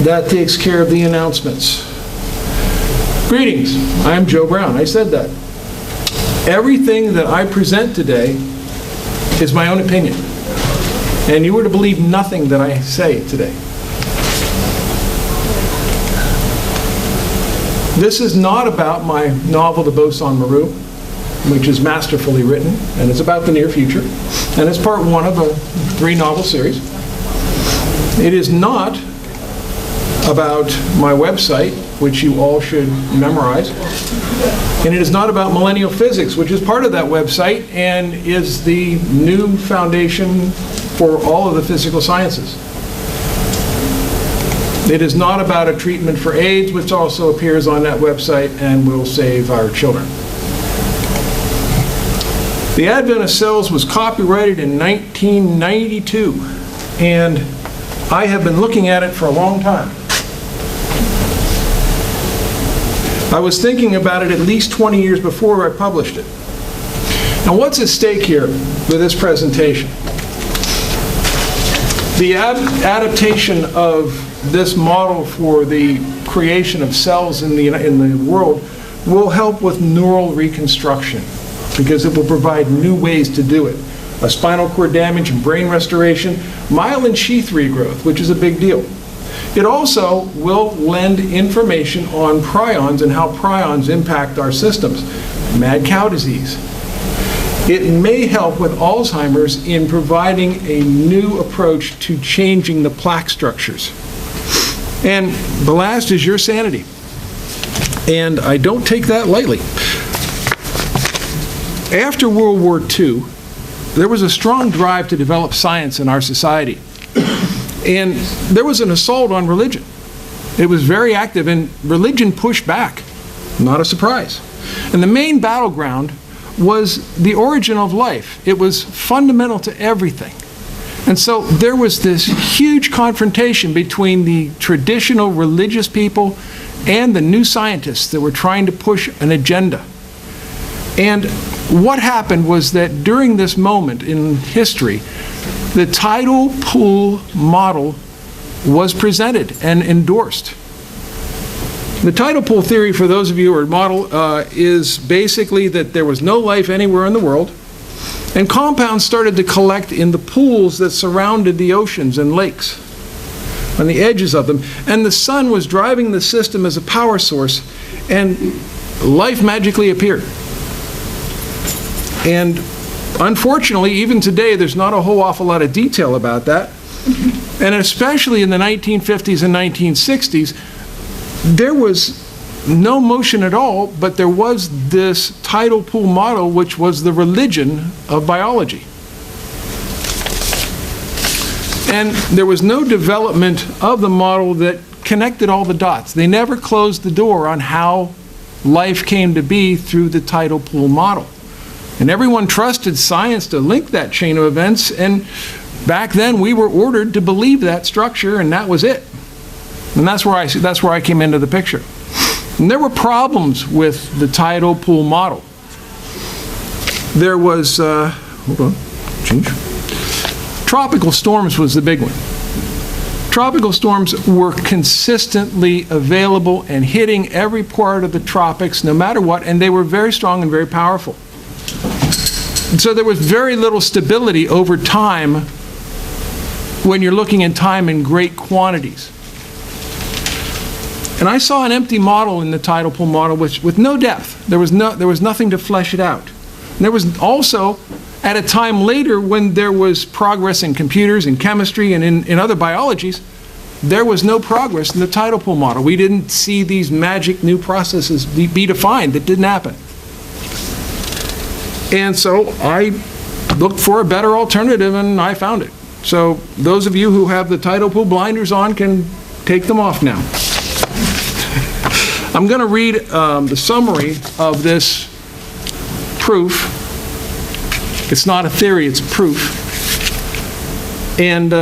That takes care of the announcements. Greetings, I'm Joe Brown. I said that. Everything that I present today is my own opinion. And you were to believe nothing that I say today. This is not about my novel, The Boson Maru, which is masterfully written, and it's about the near future, and it's part one of a 3-novel series. It is not about my website, which you all should memorize, and it is not about millennial physics, which is part of that website and is the new foundation for all of the physical sciences. It is not about a treatment for AIDS, which also appears on that website and will save our children. The Advent of Cells was copyrighted in 1992, and I have been looking at it for a long time. I was thinking about it at least 20 years before I published it. Now, what's at stake here with this presentation? The adaptation of this model for the creation of cells in the world will help with neural reconstruction, because it will provide new ways to do it. A spinal cord damage and brain restoration, myelin sheath regrowth, which is a big deal. It also will lend information on prions and how prions impact our systems. Mad cow disease. It may help with Alzheimer's in providing a new approach to changing the plaque structures. And the last is your sanity. And I don't take that lightly. After World War II, there was a strong drive to develop science in our society. And there was an assault on religion. It was very active, and religion pushed back. Not a surprise. And the main battleground was the origin of life. It was fundamental to everything. And so there was this huge confrontation between the traditional religious people and the new scientists that were trying to push an agenda. And what happened was that during this moment in history, the tidal pool model was presented and endorsed. The tidal pool theory, for those of you who are model, is basically that there was no life anywhere in the world, and compounds started to collect in the pools that surrounded the oceans and lakes, on the edges of them, and the sun was driving the system as a power source, and life magically appeared. And unfortunately, even today, there's not a whole awful lot of detail about that. And especially in the 1950s and 1960s, there was no motion at all, but there was this tidal pool model, which was the religion of biology. And there was no development of the model that connected all the dots. They never closed the door on how life came to be through the tidal pool model. And everyone trusted science to link that chain of events, and back then we were ordered to believe that structure, and that was it. And that's where I came into the picture. And there were problems with the tidal pool model. There was, tropical storms was the big one. Tropical storms were consistently available and hitting every part of the tropics, no matter what, and they were very strong and very powerful. And so there was very little stability over time when you're looking in time in great quantities. And I saw an empty model in the tidal pool model with no depth. There was nothing to flesh it out. And there was also, at a time later when there was progress in computers and chemistry and in other biologies, there was no progress in the tidal pool model. We didn't see these magic new processes be defined. That didn't happen. And so I looked for a better alternative, and I found it. So those of you who have the tidal pool blinders on can take them off now. I'm going to read the summary of this proof. It's not a theory, it's proof. And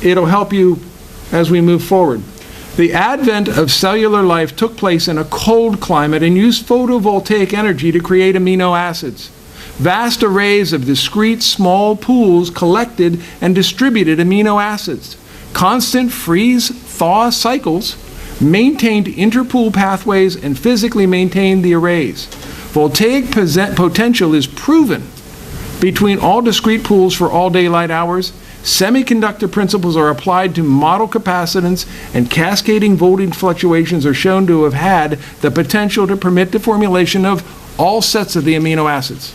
it'll help you as we move forward. The advent of cellular life took place in a cold climate and used photovoltaic energy to create amino acids. Vast arrays of discrete small pools collected and distributed amino acids. Constant freeze thaw cycles, maintained interpool pathways, and physically maintained the arrays. Voltaic potential is proven between all discrete pools for all daylight hours. Semiconductor principles are applied to model capacitance, and cascading voltage fluctuations are shown to have had the potential to permit the formulation of all sets of the amino acids.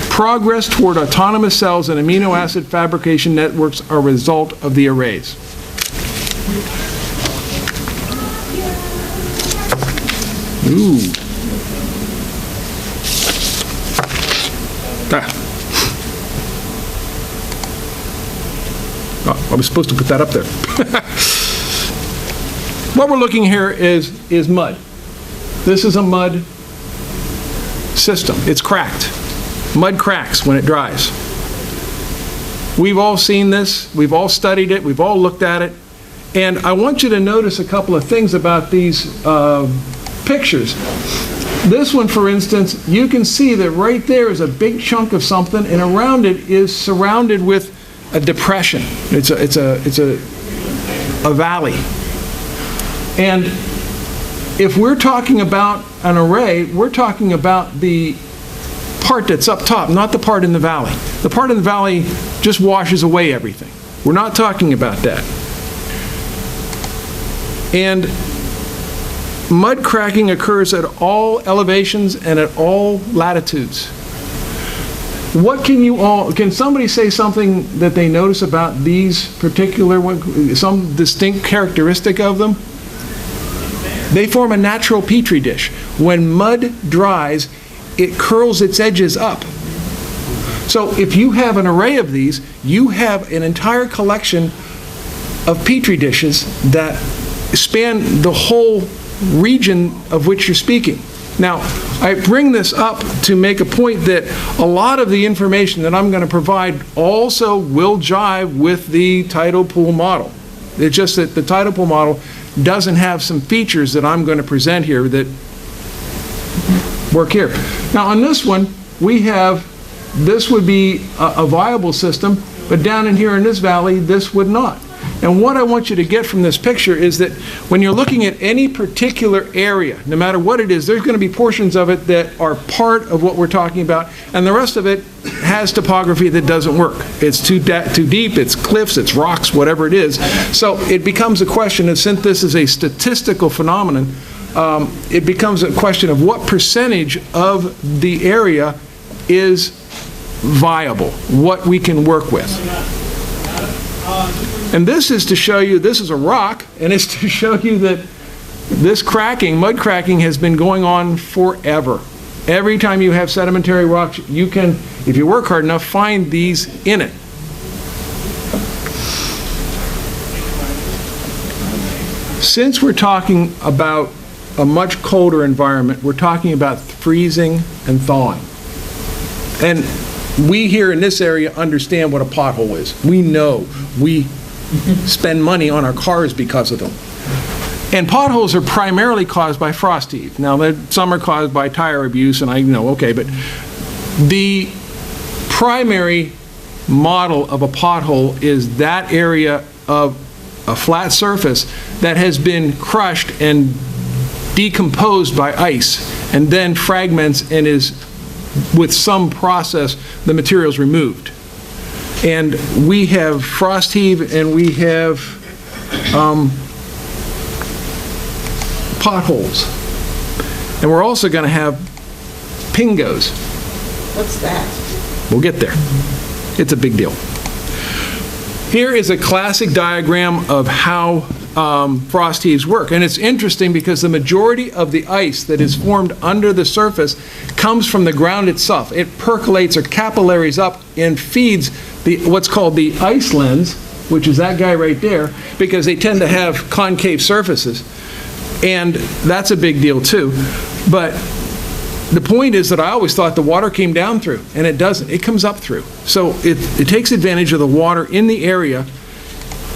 Progress toward autonomous cells and amino acid fabrication networks are a result of the arrays. Ooh. Oh, I was supposed to put that up there. What we're looking here is mud. This is a mud system. It's cracked. Mud cracks when it dries. We've all seen this. We've all studied it. We've all looked at it. And I want you to notice a couple of things about these pictures. This one, for instance, you can see that right there is a big chunk of something, and around it is surrounded with a depression. It's a valley. And if we're talking about an array, we're talking about the part that's up top, not the part in the valley. The part in the valley just washes away everything. We're not talking about that. And mud cracking occurs at all elevations and at all latitudes. What can somebody say something that they notice about these particular ones, some distinct characteristic of them? They form a natural petri dish. When mud dries, it curls its edges up. So if you have an array of these, you have an entire collection of petri dishes that span the whole region of which you're speaking. Now, I bring this up to make a point that a lot of the information that I'm going to provide also will jive with the tidal pool model. It's just that the tidal pool model doesn't have some features that I'm going to present here that work here. Now, on this one, we have, this would be a viable system, but down in here in this valley, this would not. And what I want you to get from this picture is that when you're looking at any particular area, no matter what it is, there's going to be portions of it that are part of what we're talking about, and the rest of it has topography that doesn't work. It's too deep, it's cliffs, it's rocks, whatever it is. So it becomes a question, and since this is a statistical phenomenon, it becomes a question of what percentage of the area is viable, what we can work with. And this is to show you, this is a rock, and it's to show you that this cracking, mud cracking, has been going on forever. Every time you have sedimentary rocks, you can, if you work hard enough, find these in it. Since we're talking about a much colder environment, we're talking about freezing and thawing. And we here in this area understand what a pothole is. We know. We spend money on our cars because of them. And potholes are primarily caused by frost heave. Now, some are caused by tire abuse, and I know, okay, but the primary model of a pothole is that area of a flat surface that has been crushed and decomposed by ice, and then fragments and is, with some process, the material's removed. And we have frost heave and we have potholes. And we're also going to have pingos. What's that? We'll get there. It's a big deal. Here is a classic diagram of how frost heaves work. And it's interesting because the majority of the ice that is formed under the surface comes from the ground itself. It percolates or capillaries up and feeds what's called the ice lens, which is that guy right there, because they tend to have concave surfaces. And that's a big deal too. But the point is that I always thought the water came down through, and it doesn't. It comes up through. So it takes advantage of the water in the area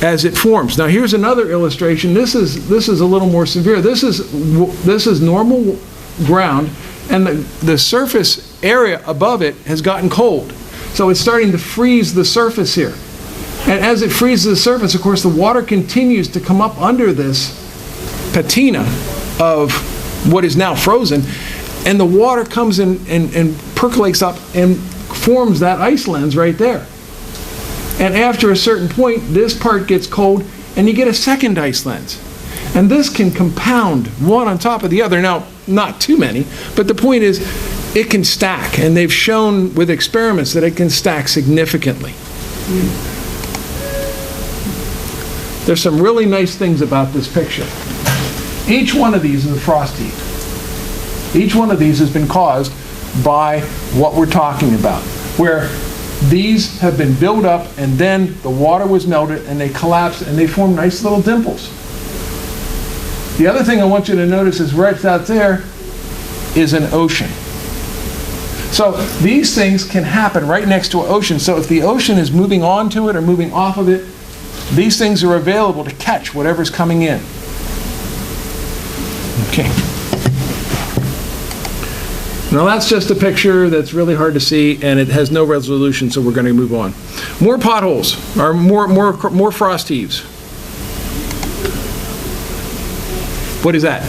as it forms. Now here's another illustration. This is a little more severe. This is normal ground, and the surface area above it has gotten cold. So it's starting to freeze the surface here. And as it freezes the surface, of course, the water continues to come up under this patina of what is now frozen, and the water comes in and percolates up and forms that ice lens right there. And after a certain point, this part gets cold, and you get a second ice lens. And this can compound one on top of the other. Now, not too many, but the point is, it can stack, and they've shown with experiments that it can stack significantly. There's some really nice things about this picture. Each one of these is a frost heave. Each one of these has been caused by what we're talking about, where these have been built up and then the water was melted and they collapsed and they formed nice little dimples. The other thing I want you to notice is right out there is an ocean. So these things can happen right next to an ocean. So if the ocean is moving onto it or moving off of it, these things are available to catch whatever's coming in. Okay. Now that's just a picture that's really hard to see, and it has no resolution, so we're going to move on. More potholes, or more frost heaves. What is that?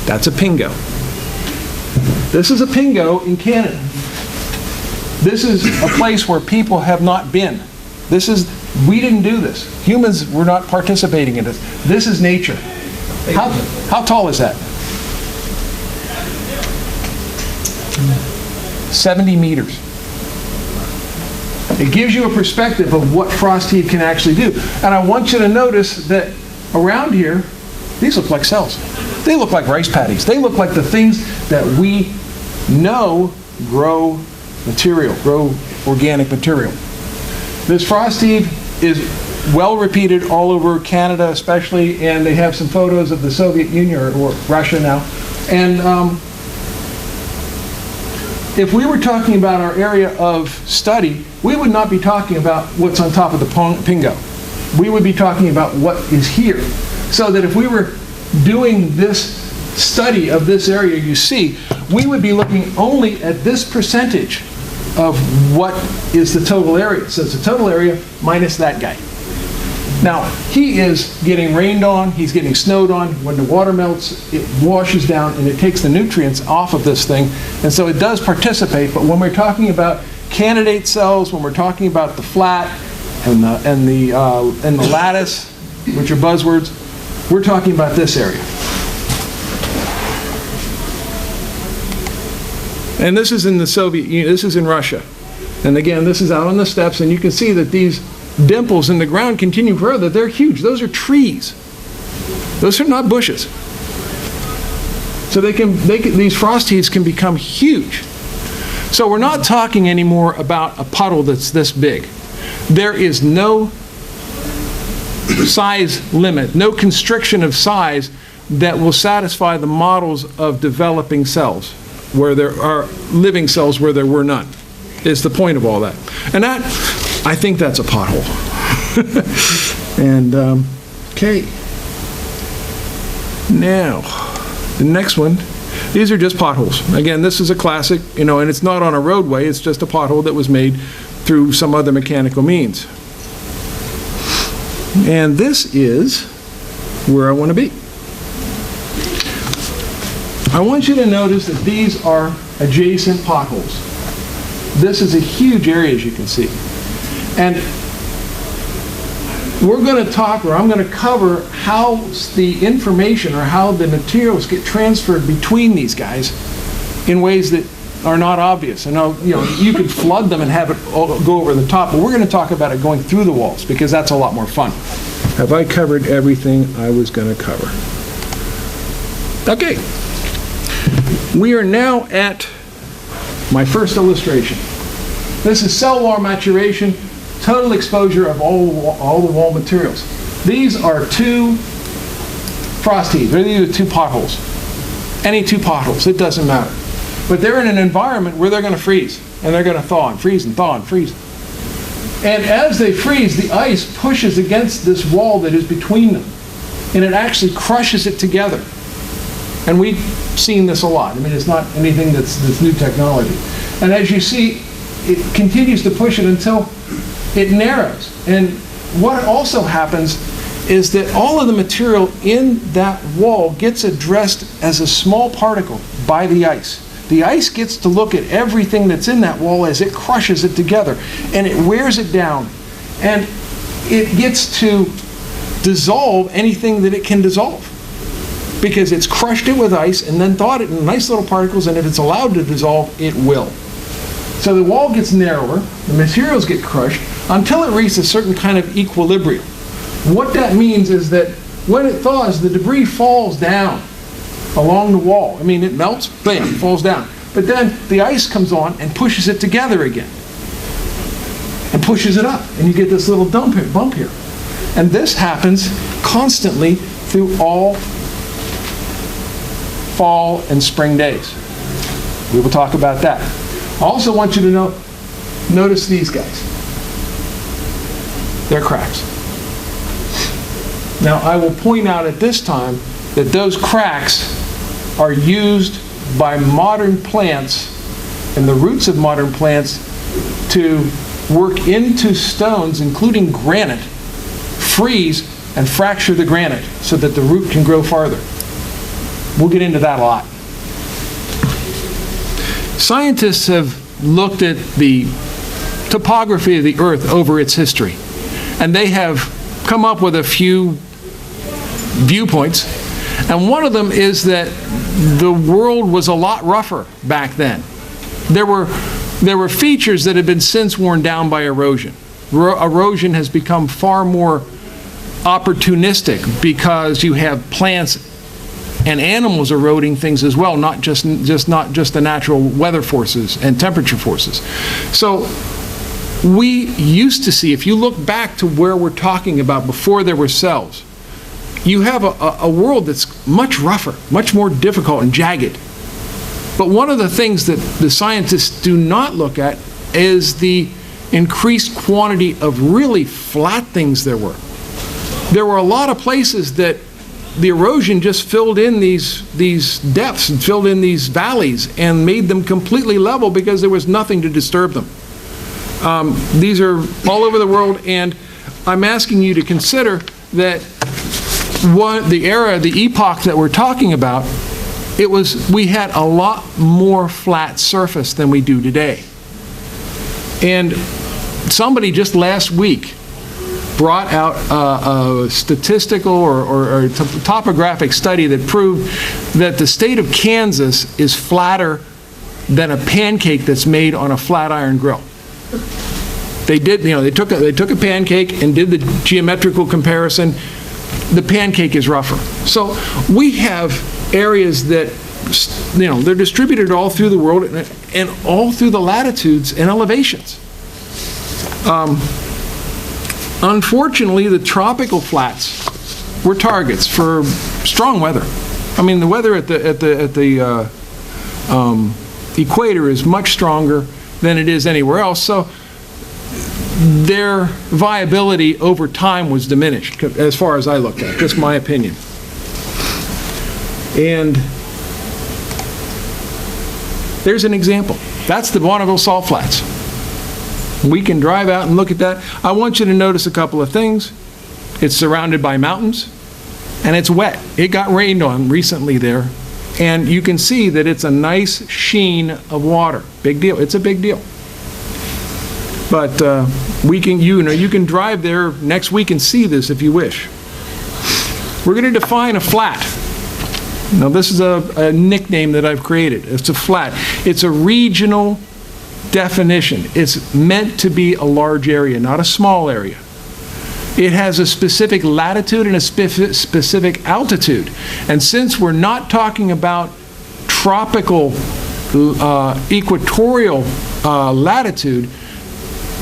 That's a pingo. This is a pingo in Canada. This is a place where people have not been. We didn't do this. Humans were not participating in this. This is nature. How tall is that? 70 meters. It gives you a perspective of what frost heave can actually do. And I want you to notice that around here, these look like cells. They look like rice paddies. They look like the things that we know grow material, grow organic material. This frost heave is well repeated all over Canada especially, and they have some photos of the Soviet Union, or Russia now. And if we were talking about our area of study, we would not be talking about what's on top of the pingo. We would be talking about what is here. So that if we were doing this study of this area you see, we would be looking only at this percentage of what is the total area. So it's the total area minus that guy. Now, he is getting rained on, he's getting snowed on. When the water melts, it washes down and it takes the nutrients off of this thing. And so it does participate, but when we're talking about candidate cells, when we're talking about the flat and the lattice, which are buzzwords, we're talking about this area. And this is in the Soviet Union, this is in Russia. And again, this is out on the steppes, and you can see that these dimples in the ground continue further. They're huge. Those are trees. Those are not bushes. So these frost heaves can become huge. So we're not talking anymore about a puddle that's this big. There is no size limit, no constriction of size that will satisfy the models of developing cells, where there are living cells where there were none, is the point of all that. And that, I think that's a pothole. And, okay. Now, the next one, these are just potholes. Again, this is a classic, and it's not on a roadway, it's just a pothole that was made through some other mechanical means. And this is where I want to be. I want you to notice that these are adjacent potholes. This is a huge area, as you can see. And we're going to talk, or I'm going to cover, how the information or how the materials get transferred between these guys in ways that are not obvious. And you could flood them and have it all go over the top, but we're going to talk about it going through the walls, because that's a lot more fun. Have I covered everything I was going to cover? Okay. We are now at my first illustration. This is cell wall maturation, total exposure of all the wall materials. These are two frost heaves. These are two potholes. Any two potholes, it doesn't matter. But they're in an environment where they're going to freeze, and they're going to thaw and freeze and thaw and freeze. And as they freeze, the ice pushes against this wall that is between them, and it actually crushes it together. And we've seen this a lot. I mean, it's not anything that's new technology. And as you see, it continues to push it until it narrows. And what also happens is that all of the material in that wall gets addressed as a small particle by the ice. The ice gets to look at everything that's in that wall as it crushes it together, and it wears it down. And it gets to dissolve anything that it can dissolve, because it's crushed it with ice and then thawed it in nice little particles, and if it's allowed to dissolve, it will. So the wall gets narrower, the materials get crushed, until it reaches a certain kind of equilibrium. What that means is that when it thaws, the debris falls down along the wall. I mean, it melts, bam, it falls down. But then the ice comes on and pushes it together again, and pushes it up, and you get this little bump here. And this happens constantly through all fall and spring days. We will talk about that. I also want you to notice these guys. They're cracks. Now, I will point out at this time that those cracks are used by modern plants and the roots of modern plants to work into stones, including granite, freeze and fracture the granite so that the root can grow farther. We'll get into that a lot. Scientists have looked at the topography of the Earth over its history, and they have come up with a few viewpoints, and one of them is that the world was a lot rougher back then. There were features that have been since worn down by erosion. Erosion has become far more opportunistic because you have plants and animals eroding things as well, not just the natural weather forces and temperature forces. So we used to see, if you look back to where we're talking about before there were cells, you have a world that's much rougher, much more difficult and jagged. But one of the things that the scientists do not look at is the increased quantity of really flat things there were. There were a lot of places that the erosion just filled in these depths and filled in these valleys and made them completely level because there was nothing to disturb them. These are all over the world, and I'm asking you to consider that the epoch that we're talking about, we had a lot more flat surface than we do today. And somebody just last week brought out a statistical or topographic study that proved that the state of Kansas is flatter than a pancake that's made on a flat iron grill. They took a pancake and did the geometrical comparison. The pancake is rougher. So we have areas that, they're distributed all through the world and all through the latitudes and elevations. Unfortunately, the tropical flats were targets for strong weather. I mean, the weather at the equator is much stronger than it is anywhere else, so their viability over time was diminished, as far as I looked at. Just my opinion. And there's an example. That's the Bonneville Salt Flats. We can drive out and look at that. I want you to notice a couple of things. It's surrounded by mountains, and it's wet. It got rained on recently there, and you can see that it's a nice sheen of water. Big deal. It's a big deal. But you can drive there next week and see this if you wish. We're going to define a flat. Now, this is a nickname that I've created. It's a flat. It's a regional definition. It's meant to be a large area, not a small area. It has a specific latitude and a specific altitude. And since we're not talking about tropical, equatorial latitude,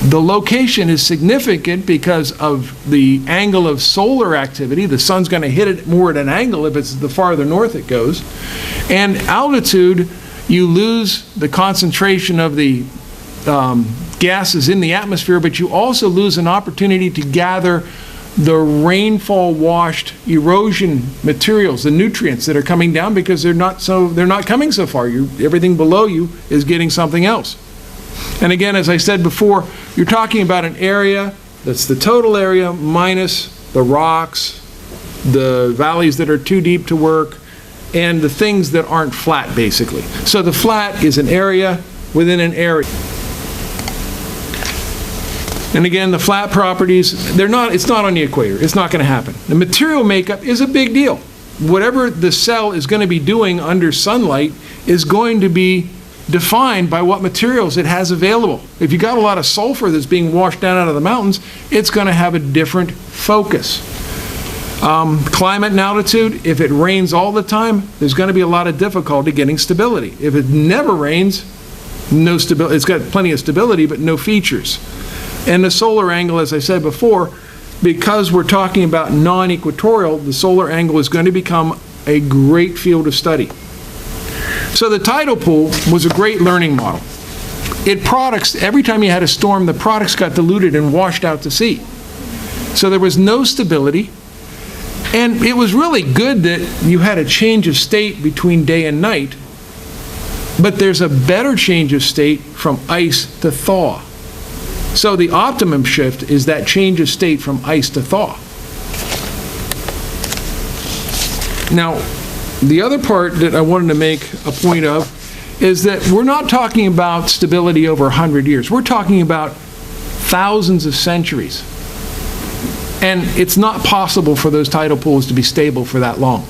the location is significant because of the angle of solar activity. The sun's going to hit it more at an angle if it's the farther north it goes. And altitude, you lose the concentration of the gases in the atmosphere, but you also lose an opportunity to gather the rainfall washed erosion materials, the nutrients that are coming down, because they're not coming so far. Everything below you is getting something else. And again, as I said before, you're talking about an area that's the total area minus the rocks, the valleys that are too deep to work, and the things that aren't flat, basically. So the flat is an area within an area. And again, the flat properties, it's not on the equator. It's not going to happen. The material makeup is a big deal. Whatever the cell is going to be doing under sunlight is going to be defined by what materials it has available. If you got a lot of sulfur that's being washed down out of the mountains, it's going to have a different focus. Climate and altitude, if it rains all the time, there's going to be a lot of difficulty getting stability. If it never rains, no stability. It's got plenty of stability, but no features. And the solar angle, as I said before, because we're talking about non-equatorial, the solar angle is going to become a great field of study. So the tidal pool was a great learning model. Every time you had a storm, the products got diluted and washed out to sea. So there was no stability. And it was really good that you had a change of state between day and night, but there's a better change of state from ice to thaw. So the optimum shift is that change of state from ice to thaw. Now, the other part that I wanted to make a point of is that we're not talking about stability over 100 years. We're talking about thousands of centuries. And it's not possible for those tidal pools to be stable for that long.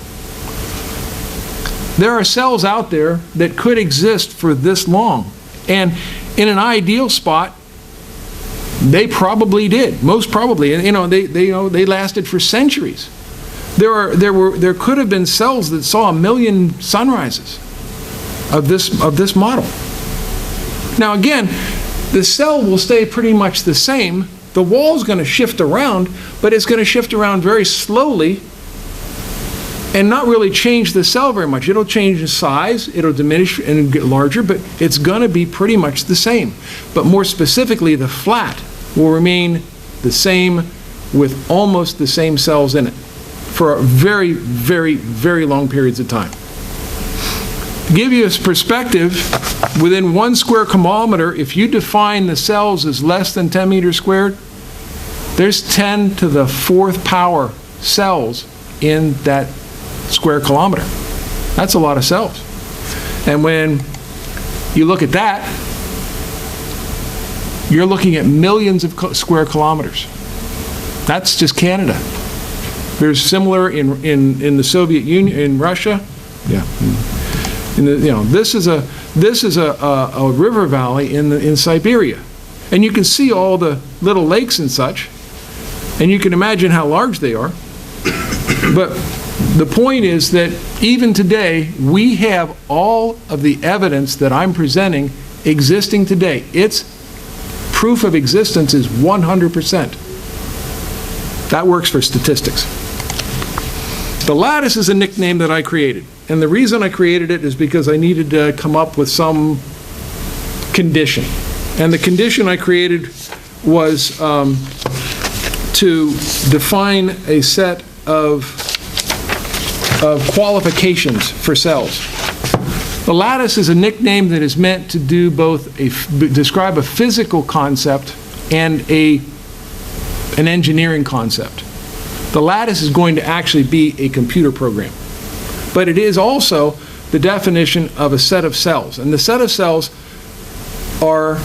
There are cells out there that could exist for this long. And in an ideal spot, they probably did, most probably. And they lasted for centuries. There could have been cells that saw 1 million sunrises of this model. Now again, the cell will stay pretty much the same. The wall's going to shift around, but it's going to shift around very slowly and not really change the cell very much. It'll change in size, it'll diminish and get larger, but it's going to be pretty much the same. But more specifically, the flat will remain the same with almost the same cells in it for very, very, very long periods of time. To give you a perspective, within 1 square kilometer, if you define the cells as less than 10 meters squared, there's 10 to the 4th power cells in that square kilometer. That's a lot of cells. And when you look at that, you're looking at millions of square kilometers. That's just Canada. There's similar in the Soviet Union, in Russia. Yeah. This is a river valley in Siberia, and you can see all the little lakes and such, and you can imagine how large they are. But the point is that even today, we have all of the evidence that I'm presenting existing today. Its proof of existence is 100%. That works for statistics. The lattice is a nickname that I created. And the reason I created it is because I needed to come up with some condition. And the condition I created was to define a set of qualifications for cells. The lattice is a nickname that is meant to do both describe a physical concept and an engineering concept. The lattice is going to actually be a computer program. But it is also the definition of a set of cells. And the set of cells are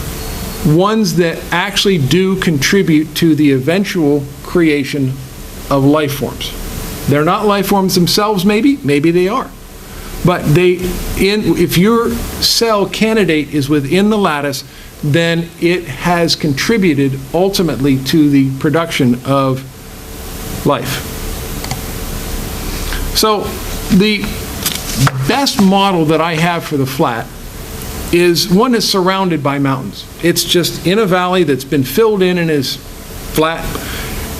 ones that actually do contribute to the eventual creation of life forms. They're not life forms themselves, maybe they are. But if your cell candidate is within the lattice, then it has contributed ultimately to the production of life. So the best model that I have for the flat is one that's surrounded by mountains. It's just in a valley that's been filled in and is flat,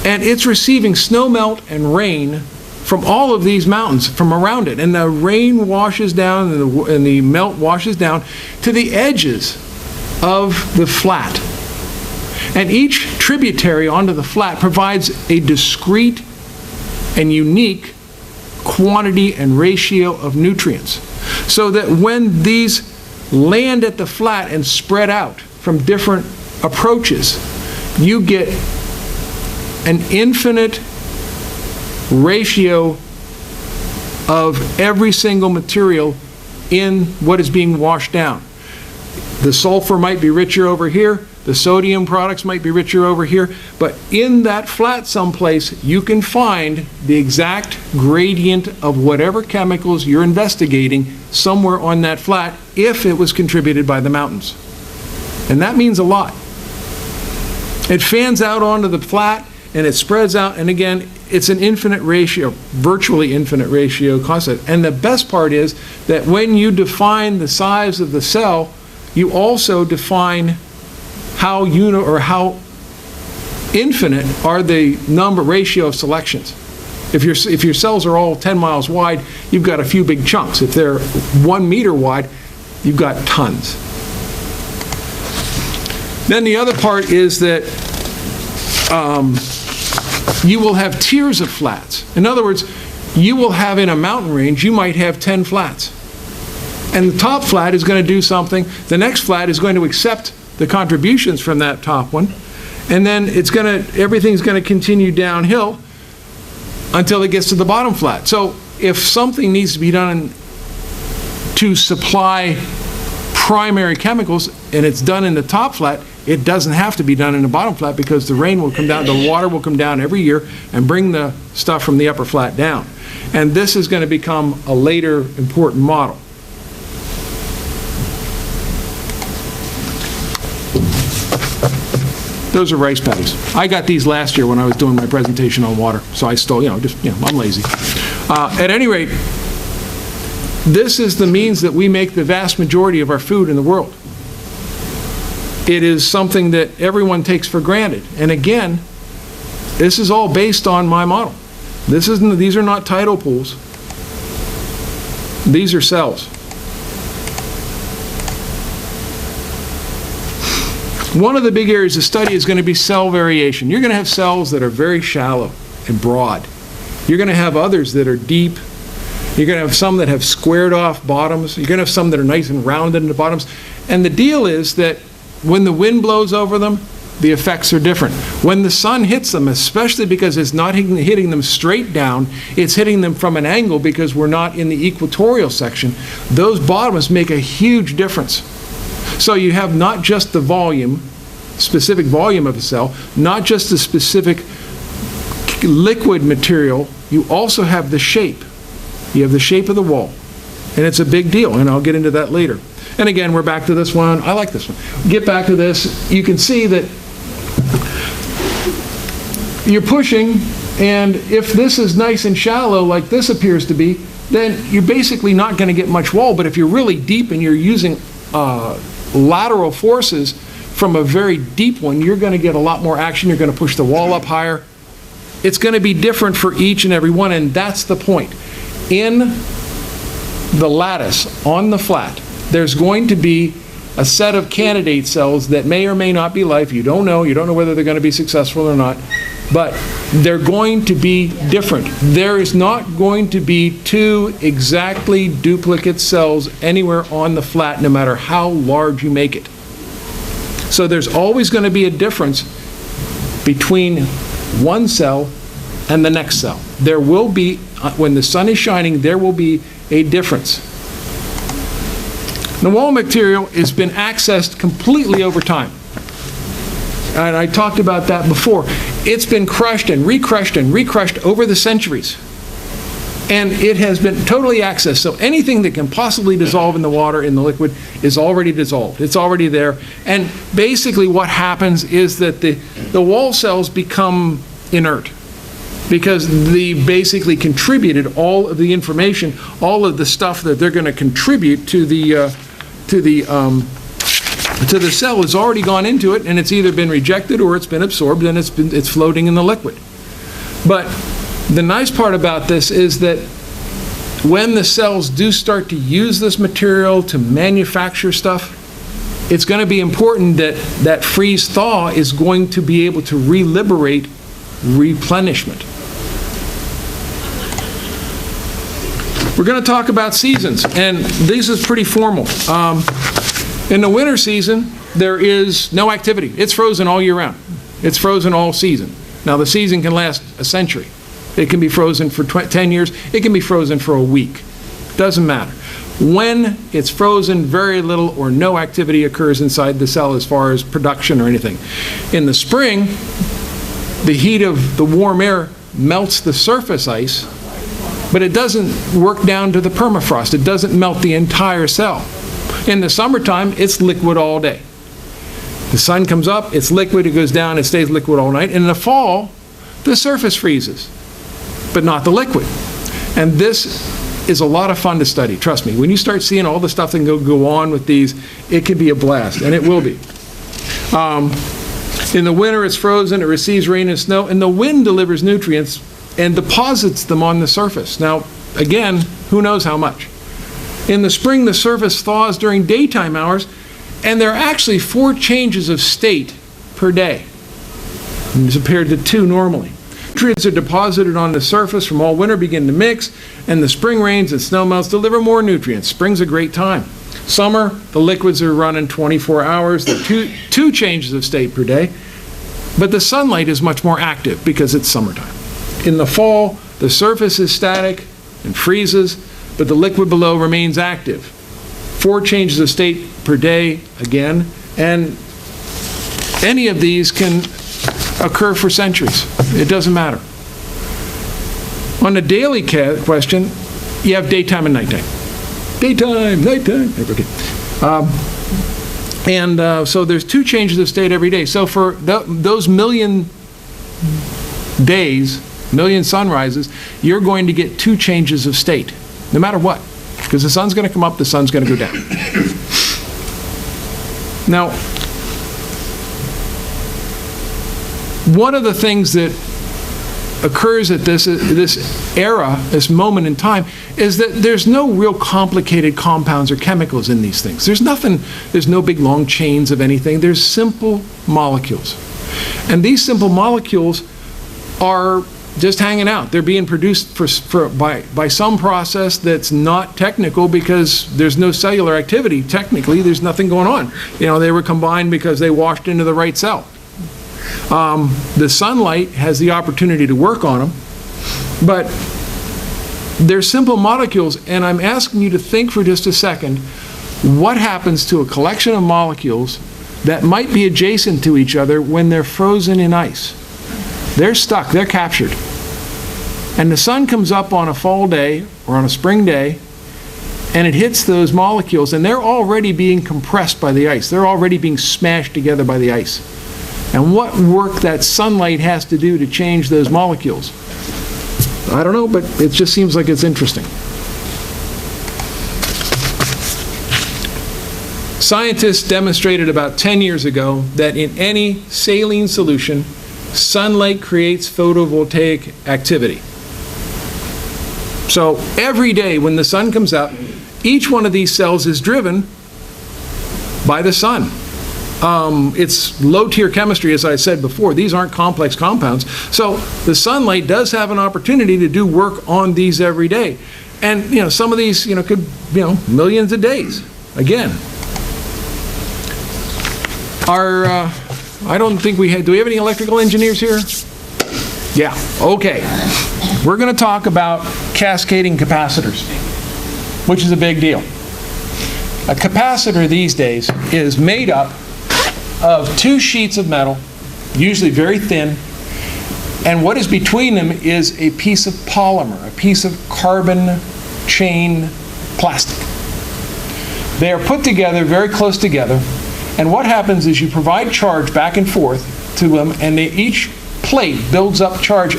and it's receiving snow melt and rain from all of these mountains from around it, and the rain washes down and the melt washes down to the edges of the flat. And each tributary onto the flat provides a discrete and unique quantity and ratio of nutrients, so that when these land at the flat and spread out, from different approaches, you get an infinite ratio of every single material in what is being washed down. The sulfur might be richer over here, the sodium products might be richer over here, but in that flat someplace, you can find the exact gradient of whatever chemicals you're investigating somewhere on that flat if it was contributed by the mountains. And that means a lot. It fans out onto the flat and it spreads out, and again, it's an infinite ratio, virtually infinite ratio concept. And the best part is that when you define the size of the cell, you also define how how infinite are the ratio of selections. If your cells are all 10 miles wide, you've got a few big chunks. If they're 1 meter wide, you've got tons. Then the other part is that you will have tiers of flats. In other words, you will have in a mountain range, you might have 10 flats. And the top flat is going to do something. The next flat is going to accept the contributions from that top one. And then everything's going to continue downhill until it gets to the bottom flat. So if something needs to be done to supply primary chemicals and it's done in the top flat, it doesn't have to be done in the bottom flat because the rain will come down, the water will come down every year and bring the stuff from the upper flat down. And this is going to become a later important model. Those are rice paddies. I got these last year when I was doing my presentation on water, so I still, I'm lazy. At any rate, this is the means that we make the vast majority of our food in the world. It is something that everyone takes for granted. And again, this is all based on my model. These are not tidal pools. These are cells. One of the big areas of study is going to be cell variation. You're going to have cells that are very shallow and broad. You're going to have others that are deep. You're going to have some that have squared off bottoms. You're going to have some that are nice and rounded in the bottoms. And the deal is that when the wind blows over them, the effects are different. When the sun hits them, especially because it's not hitting them straight down, it's hitting them from an angle because we're not in the equatorial section, those bottoms make a huge difference. So you have not just the volume, specific volume of a cell, not just the specific liquid material, you also have the shape. You have the shape of the wall. And it's a big deal, and I'll get into that later. And again, we're back to this one. I like this one. Get back to this. You can see that you're pushing, and if this is nice and shallow like this appears to be, then you're basically not going to get much wall. But if you're really deep and you're using lateral forces from a very deep one, you're going to get a lot more action. You're going to push the wall up higher. It's going to be different for each and every one, and that's the point. In the lattice on the flat, there's going to be a set of candidate cells that may or may not be life. You don't know. You don't know whether they're going to be successful or not. But they're going to be different. There is not going to be two exactly duplicate cells anywhere on the flat, no matter how large you make it. So there's always going to be a difference between one cell and the next cell. There will be, when the sun is shining, there will be a difference. The wall material has been accessed completely over time. And I talked about that before. It's been crushed and recrushed and recrushed over the centuries. And it has been totally accessed. So anything that can possibly dissolve in the water, in the liquid, is already dissolved. It's already there. And basically what happens is that the wall cells become inert, because they basically contributed all of the information, all of the stuff that they're going to contribute to the cell has already gone into it, and it's either been rejected or it's been absorbed, and it's floating in the liquid. But the nice part about this is that when the cells do start to use this material to manufacture stuff, it's going to be important that that freeze-thaw is going to be able to reliberate replenishment. We're going to talk about seasons, and this is pretty formal. In the winter season, there is no activity. It's frozen all year round. It's frozen all season. Now, the season can last a century. It can be frozen for 10 years. It can be frozen for a week. Doesn't matter. When it's frozen, very little or no activity occurs inside the cell as far as production or anything. In the spring, the heat of the warm air melts the surface ice, but it doesn't work down to the permafrost. It doesn't melt the entire cell. In the summertime, it's liquid all day. The sun comes up, it's liquid, it goes down, it stays liquid all night. And in the fall, the surface freezes, but not the liquid. And this is a lot of fun to study, trust me. When you start seeing all the stuff that can go on with these, it can be a blast, and it will be. In the winter, it's frozen, it receives rain and snow, and the wind delivers nutrients and deposits them on the surface. Now, again, who knows how much? In the spring, the surface thaws during daytime hours, and there are actually 4 changes of state per day, as compared to 2 normally. Nutrients are deposited on the surface from all winter, begin to mix, and the spring rains and snow melts deliver more nutrients. Spring's a great time. Summer, the liquids are running 24 hours. There are two changes of state per day, but the sunlight is much more active because it's summertime. In the fall, the surface is static and freezes, but the liquid below remains active. 4 changes of state per day again, and any of these can occur for centuries. It doesn't matter. On the daily question, you have daytime and nighttime. Daytime, nighttime. Okay. So there's 2 changes of state every day. So for those million days, million sunrises, you're going to get 2 changes of state, no matter what. Because the sun's going to come up, the sun's going to go down. Now, one of the things that occurs at this era, this moment in time, is that there's no real complicated compounds or chemicals in these things. There's no big long chains of anything. There's simple molecules. And these simple molecules are just hanging out. They're being produced by some process that's not technical because there's no cellular activity. Technically, there's nothing going on. They were combined because they washed into the right cell. The sunlight has the opportunity to work on them, but they're simple molecules, and I'm asking you to think for just a second, what happens to a collection of molecules that might be adjacent to each other when they're frozen in ice? They're stuck, they're captured. And the sun comes up on a fall day or on a spring day, and it hits those molecules, and they're already being compressed by the ice. They're already being smashed together by the ice. And what work that sunlight has to do to change those molecules? I don't know, but it just seems like it's interesting. Scientists demonstrated about 10 years ago that in any saline solution, sunlight creates photovoltaic activity. So every day when the sun comes out, each one of these cells is driven by the sun. It's low-tier chemistry, as I said before. These aren't complex compounds. So the sunlight does have an opportunity to do work on these every day. And, some of these, could, millions of days. Again, I don't think do we have any electrical engineers here? Yeah, okay. We're going to talk about cascading capacitors, which is a big deal. A capacitor these days is made up of 2 sheets of metal, usually very thin, and what is between them is a piece of polymer, a piece of carbon chain plastic. They are put together very close together, and what happens is you provide charge back and forth to them, and each plate builds up charge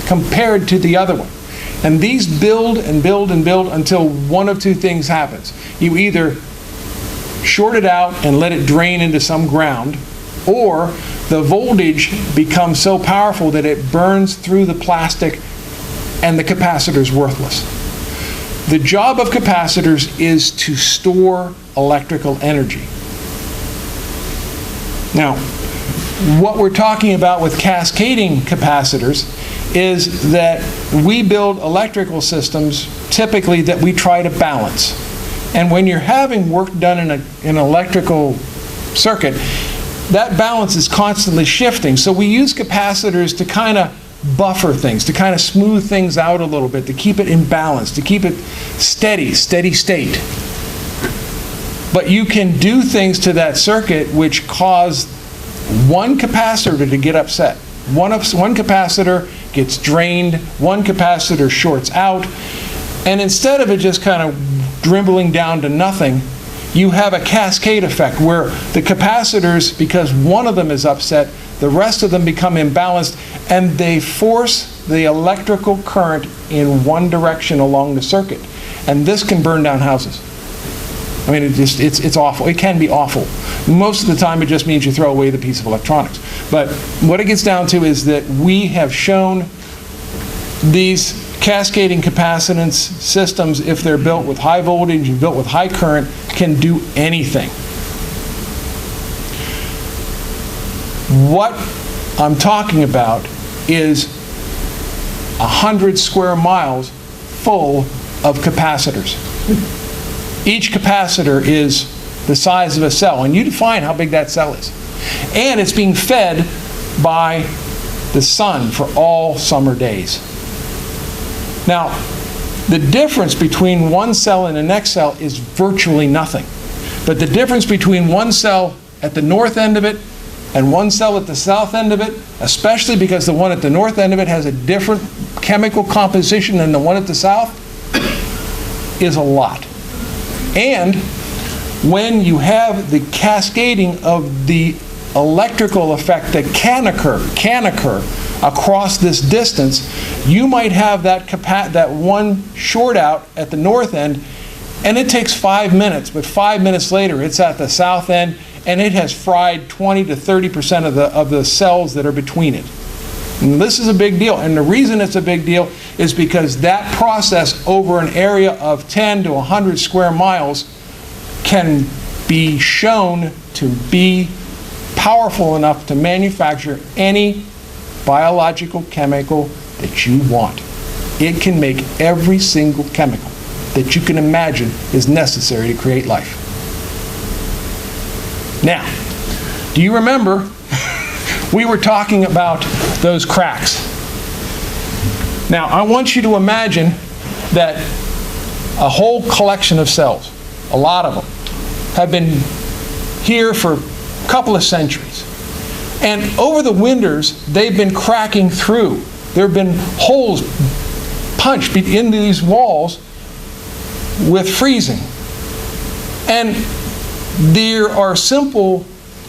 compared to the other one. And these build and build and build until one of 2 things happens. You either short it out and let it drain into some ground, or the voltage becomes so powerful that it burns through the plastic and the capacitor is worthless. The job of capacitors is to store electrical energy. Now, what we're talking about with cascading capacitors is that we build electrical systems typically that we try to balance. And when you're having work done in an electrical circuit, that balance is constantly shifting. So we use capacitors to kind of buffer things, to kind of smooth things out a little bit, to keep it in balance, to keep it steady state. But you can do things to that circuit which cause one capacitor to get upset. One capacitor gets drained, one capacitor shorts out, and instead of it just kind of dribbling down to nothing, you have a cascade effect where the capacitors, because one of them is upset, the rest of them become imbalanced, and they force the electrical current in one direction along the circuit. And this can burn down houses. I mean, it's awful. It can be awful. Most of the time, it just means you throw away the piece of electronics. But what it gets down to is that we have shown these cascading capacitance systems, if they're built with high voltage and built with high current, can do anything. What I'm talking about is 100 square miles full of capacitors. Each capacitor is the size of a cell, and you define how big that cell is. And it's being fed by the sun for all summer days. Now, the difference between one cell and the next cell is virtually nothing. But the difference between one cell at the north end of it and one cell at the south end of it, especially because the one at the north end of it has a different chemical composition than the one at the south, is a lot. And when you have the cascading of the electrical effect that can occur across this distance, you might have that one short out at the north end, and it takes 5 minutes, but 5 minutes later it's at the south end, and it has fried 20 to 30% of the cells that are between it. And this is a big deal, and the reason it's a big deal is because that process over an area of 10 to 100 square miles can be shown to be powerful enough to manufacture any biological chemical that you want. It can make every single chemical that you can imagine is necessary to create life. Now, do you remember we were talking about those cracks? Now, I want you to imagine that a whole collection of cells, a lot of them, have been here for a couple of centuries. And over the winters, they've been cracking through. There have been holes punched into these walls with freezing. And there are simple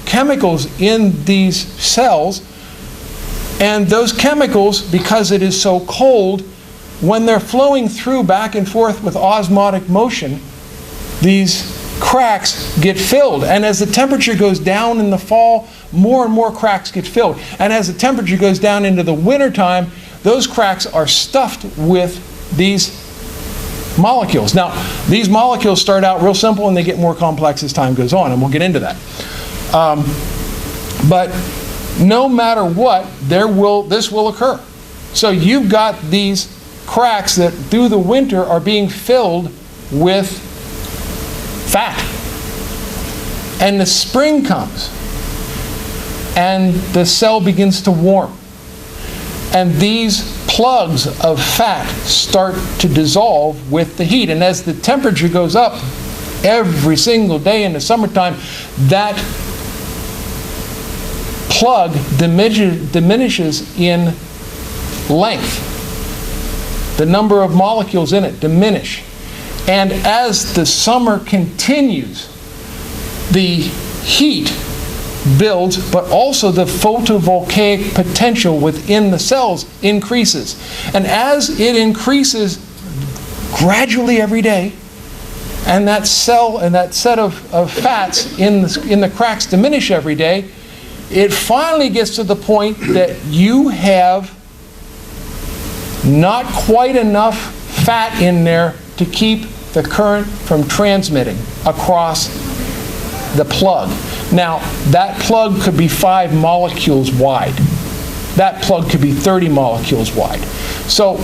chemicals in these cells, and those chemicals, because it is so cold, when they're flowing through back and forth with osmotic motion, these cracks get filled. And as the temperature goes down in the fall, more and more cracks get filled. And as the temperature goes down into the wintertime, those cracks are stuffed with these molecules. Now, these molecules start out real simple and they get more complex as time goes on, and we'll get into that. But no matter what, this will occur. So you've got these cracks that through the winter are being filled with fat. And the spring comes, and the cell begins to warm. And these plugs of fat start to dissolve with the heat. And as the temperature goes up every single day in the summertime, that plug diminishes in length. The number of molecules in it diminish. And as the summer continues, the heat builds, but also the photovoltaic potential within the cells increases. And as it increases gradually every day, and that cell and that set of fats in the cracks diminish every day, it finally gets to the point that you have not quite enough fat in there to keep the current from transmitting across the plug. Now, that plug could be 5 molecules wide. That plug could be 30 molecules wide. So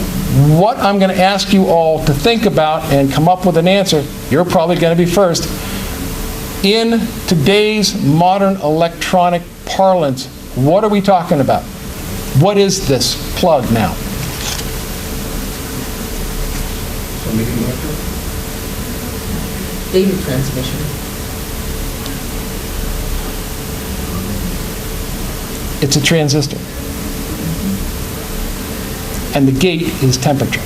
what I'm going to ask you all to think about and come up with an answer, you're probably going to be first. In today's modern electronic parlance, what are we talking about? What is this plug now? Data transmission. It's a transistor. And the gate is temperature.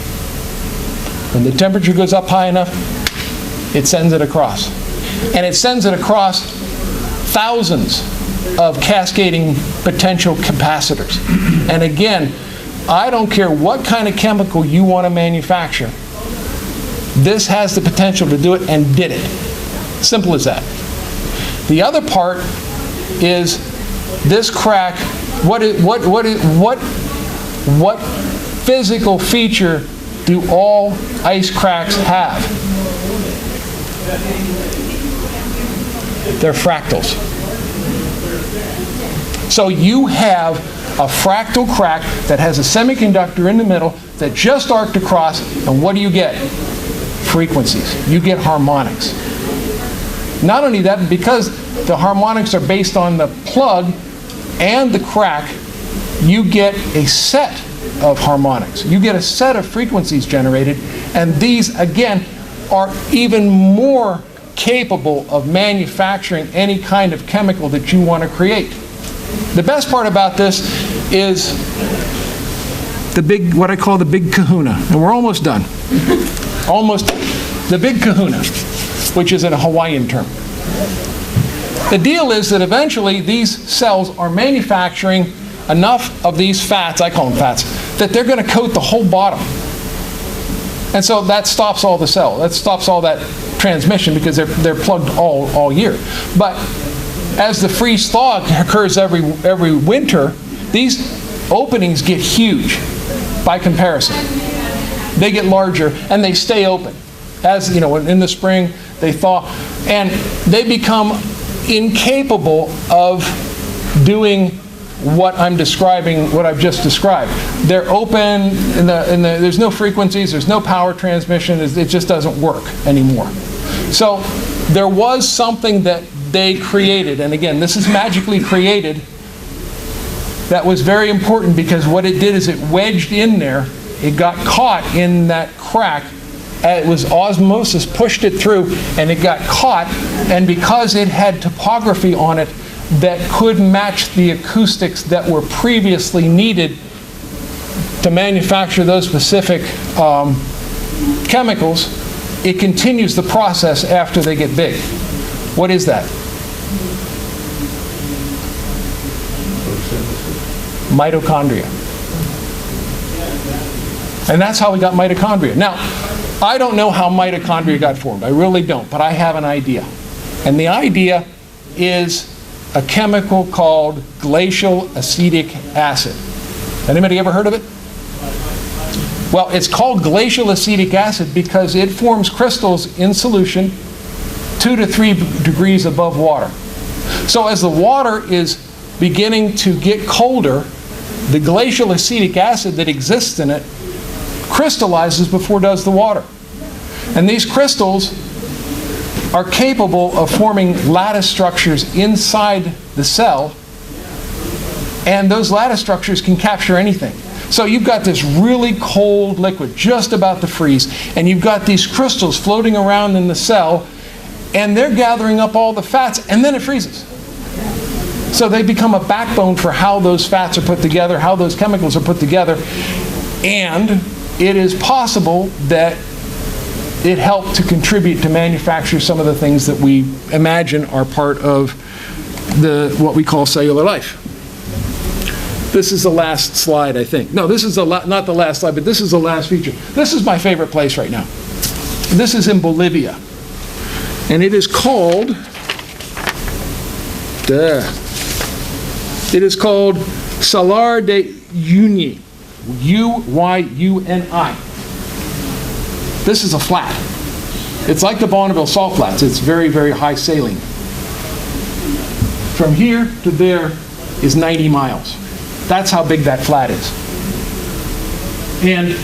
When the temperature goes up high enough, it sends it across. And it sends it across thousands of cascading potential capacitors. And again, I don't care what kind of chemical you want to manufacture. This has the potential to do it and did it. Simple as that. The other part is this crack. What physical feature do all ice cracks have? They're fractals. So you have a fractal crack that has a semiconductor in the middle that just arced across, and what do you get? Frequencies. You get harmonics. Not only that, because the harmonics are based on the plug and the crack, you get a set of harmonics. You get a set of frequencies generated, and these, again, are even more capable of manufacturing any kind of chemical that you want to create. The best part about this is the big, what I call the big kahuna, and we're almost done. Almost the big kahuna, which is a Hawaiian term. The deal is that eventually these cells are manufacturing enough of these fats, I call them fats, that they're going to coat the whole bottom. And so that stops all the cell. That stops all that transmission because they're plugged all year. But as the freeze-thaw occurs every winter, these openings get huge by comparison. They get larger and they stay open. As you know, in the spring they thaw, and they become incapable of doing what I'm describing, what I've just described. They're open, and there's no frequencies, there's no power transmission, it just doesn't work anymore. So there was something that they created, and again, this is magically created, that was very important because what it did is it wedged in there, it got caught in that crack, it was osmosis, pushed it through, and it got caught, and because it had topography on it that could match the acoustics that were previously needed to manufacture those specific chemicals, it continues the process after they get big. What is that? Mitochondria. And that's how we got mitochondria. Now, I don't know how mitochondria got formed. I really don't, but I have an idea. And the idea is a chemical called glacial acetic acid. Anybody ever heard of it? Well, it's called glacial acetic acid because it forms crystals in solution 2 to 3 degrees above water. So as the water is beginning to get colder, the glacial acetic acid that exists in it crystallizes before does the water. And these crystals are capable of forming lattice structures inside the cell, and those lattice structures can capture anything. So you've got this really cold liquid just about to freeze, and you've got these crystals floating around in the cell, and they're gathering up all the fats, and then it freezes. So they become a backbone for how those fats are put together, how those chemicals are put together, and it is possible that it helped to contribute to manufacture some of the things that we imagine are part of what we call cellular life. This is the last slide, I think. No, this is not the last slide, but this is the last feature. This is my favorite place right now. This is in Bolivia. And it is called, Salar de Uyuni, U-Y-U-N-I. This is a flat. It's like the Bonneville Salt Flats. It's very, very high saline. From here to there is 90 miles. That's how big that flat is. And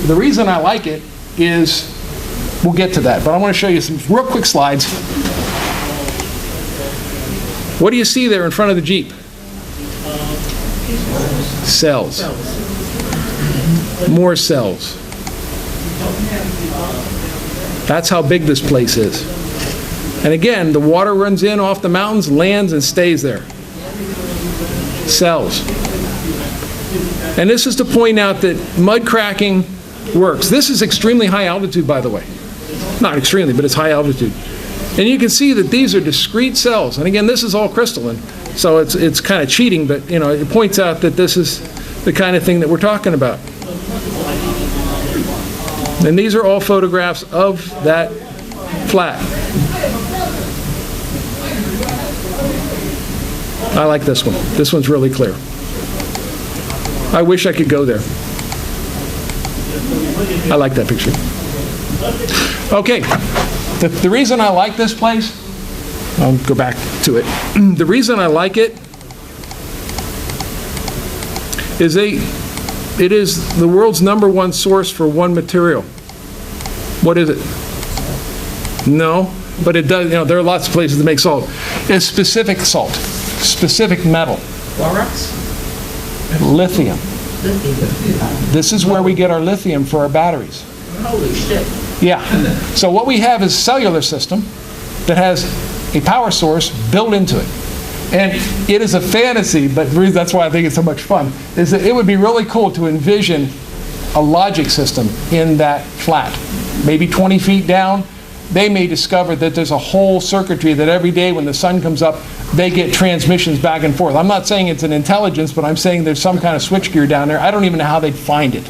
the reason I like it is, we'll get to that, but I want to show you some real quick slides What do you see there in front of the Jeep? Cells. More cells. That's how big this place is. And again, the water runs in off the mountains, lands, and stays there. Cells. And this is to point out that mud cracking works. This is extremely high altitude, by the way. Not extremely, but it's high altitude. And you can see that these are discrete cells. And again, this is all crystalline, so it's kind of cheating, but you know, it points out that this is the kind of thing that we're talking about. And these are all photographs of that flat. I like this one. This one's really clear. I wish I could go there. I like that picture. Okay, the reason I like this place, I'll go back to it. The reason I like it is it is the world's #1 source for one material. What is it? No, but it does, you know, there are lots of places that make salt. It's specific salt, specific metal. Borax? Lithium. This is where we get our lithium for our batteries. Holy shit. Yeah. So what we have is a cellular system that has a power source built into it. And it is a fantasy, but the reason that's why I think it's so much fun, is that it would be really cool to envision a logic system in that flat. Maybe 20 feet down, they may discover that there's a whole circuitry that every day when the sun comes up, they get transmissions back and forth. I'm not saying it's an intelligence, but I'm saying there's some kind of switchgear down there. I don't even know how they'd find it.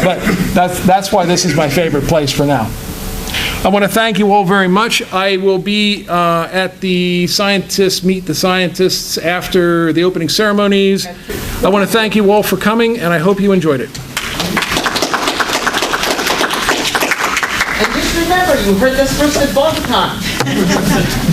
But that's why this is my favorite place for now. I want to thank you all very much. I will be at the Meet the Scientists after the opening ceremonies. I want to thank you all for coming, and I hope you enjoyed it. And just remember, you heard this first at Balticon.